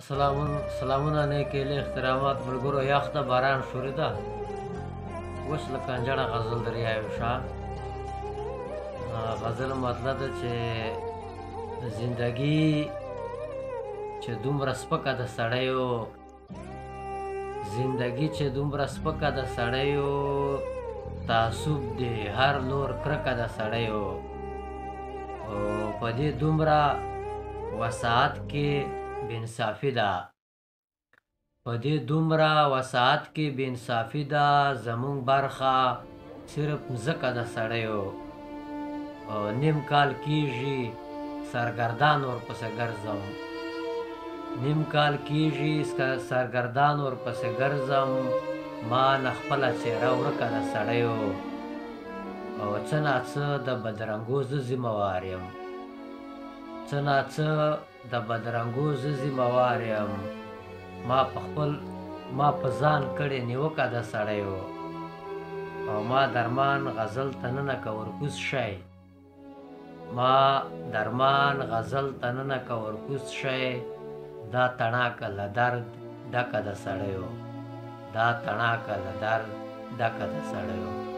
سلامونه نیکې احترامات ملګرو یخته باران شورې ده اوس له کنجړه غزل دریایو شه غزل مطلب ده چې زندګي چې دومره سپکه د سړیو زندګي چې دومره سپکه د سړیو تعصب دی هر لور کرکه د سړیو او په دې دومره وسعت کې بېانصافي ده په دې دومره وسعت کې بېانصافي ده زمونږ برخه صرف مځکه د سړیو نیم کال کېږي سرګردان ورپسې ګرځم نیم کال کېږي سرګردان ورپسې ګرځم ما نه خپله څېره ورکه د سړیو او څه ناڅه د بدرنګو زه ذمهوار یم څه ناڅه د بدرنګو زه ذمهوار یم ما په ځان کړې نیوکه د سړیو او ما درمان غزل ته ننه که ورکوز شی ما درمان غزل ته ننه که ورکوز شی دا تڼاکه له درد ډکه د سړیو دا تڼاکه له درد ډکه د سړیو